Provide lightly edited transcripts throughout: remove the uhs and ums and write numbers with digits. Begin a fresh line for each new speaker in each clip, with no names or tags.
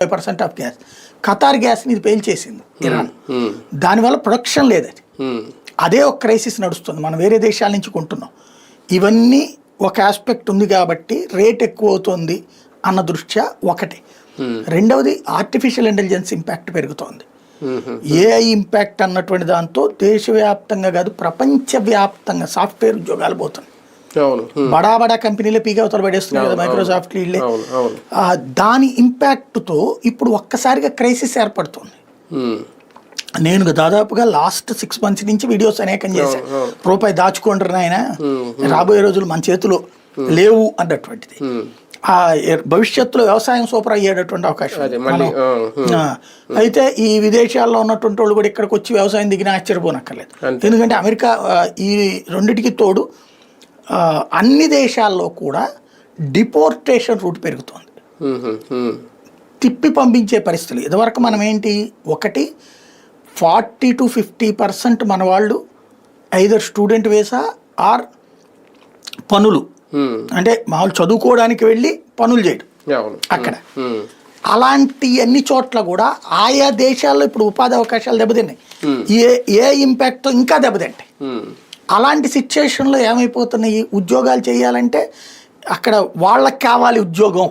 5% of gas. Qatar గ్యాస్ని ఇది పేల్చేసింది Iran. దానివల్ల ప్రొడక్షన్ లేదు. అది అదే ఒక క్రైసిస్ నడుస్తుంది. మనం వేరే దేశాల నుంచి కొంటున్నాం. ఇవన్నీ ఒక ఆస్పెక్ట్ ఉంది కాబట్టి రేట్ ఎక్కువ అవుతుంది అన్న దృష్ట్యా ఒకటి. రెండవది ఆర్టిఫిషియల్ ఇంటెలిజెన్స్ ఇంపాక్ట్ పెరుగుతోంది. ఏఐ ఇంపాక్ట్ అన్నటువంటి దాంతో దేశవ్యాప్తంగా కాదు ప్రపంచవ్యాప్తంగా సాఫ్ట్వేర్ ఉద్యోగాలు పోతున్నాయి. బడా బడా కంపెనీలే పీకి అవతల పడేస్తున్నాయి కదా, మైక్రోసాఫ్ట్ వీళ్ళే. దాని ఇంపాక్ట్తో ఇప్పుడు ఒక్కసారిగా క్రైసిస్ ఏర్పడుతుంది. నేను దాదాపుగా లాస్ట్ 6 months నుంచి వీడియోస్ అనేకం చేశాను. రూపాయి దాచుకోండి ఆయన, రాబోయే రోజులు మన చేతిలో లేవు అన్నటువంటిది. భవిష్యత్తులో వ్యవసాయం సూపర్ అయ్యేటటువంటి అవకాశం. అయితే ఈ విదేశాల్లో ఉన్నటువంటి వాళ్ళు కూడా ఇక్కడికి వచ్చి వ్యవసాయం దిగినా ఆశ్చర్యపోనక్కర్లేదు. ఎందుకంటే అమెరికా ఈ రెండిటికి తోడు అన్ని దేశాల్లో కూడా డిపోర్టేషన్ రూట్ పెరుగుతోంది. తిప్పి పంపించే పరిస్థితులు. ఇదివరకు మనం ఏంటి, ఒకటి 40 to 50% మన వాళ్ళు ఐదర్ స్టూడెంట్ వేసా ఆర్ పనులు, అంటే మామూలు చదువుకోవడానికి వెళ్ళి పనులు చేయడం అక్కడ. అలాంటి అన్ని చోట్ల కూడా ఆయా దేశాల్లో ఇప్పుడు ఉపాధి అవకాశాలు దెబ్బతిన్నాయి. ఏ ఇంపాక్ట్తో ఇంకా దెబ్బతింటాయి. అలాంటి సిచ్యుయేషన్లో ఏమైపోతున్నాయి, ఉద్యోగాలు చేయాలంటే అక్కడ వాళ్ళకి కావాలి ఉద్యోగం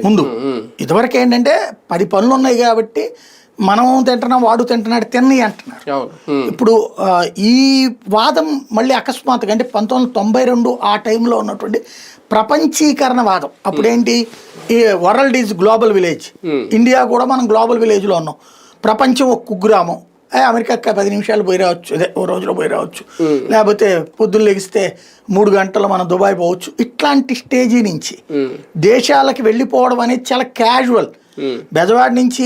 ముందు. ఇదివరకు ఏంటంటే 10 పనులు ఉన్నాయి కాబట్టి మనం తింటున్నాం వాడు తింటున్నాడు తిని అంటున్నారు. ఇప్పుడు ఈ వాదం మళ్ళీ అకస్మాత్తుగా అంటే 1992 ఆ టైంలో ఉన్నటువంటి ప్రపంచీకరణ వాదం. అప్పుడేంటి, ఈ world is global village, India కూడా మనం గ్లోబల్ విలేజ్లో ఉన్నాం. ప్రపంచం ఒక కుగ్రామం, అమెరికా 10 నిమిషాలు పోయి రావచ్చు, అదే ఓ రోజులో పోయి రావచ్చు, లేకపోతే పొద్దున్న లెగిస్తే 3 గంటలు మనం దుబాయ్ పోవచ్చు. ఇట్లాంటి స్టేజీ నుంచి దేశాలకి వెళ్ళిపోవడం అనేది చాలా క్యాజువల్. బెజవాడ నుంచి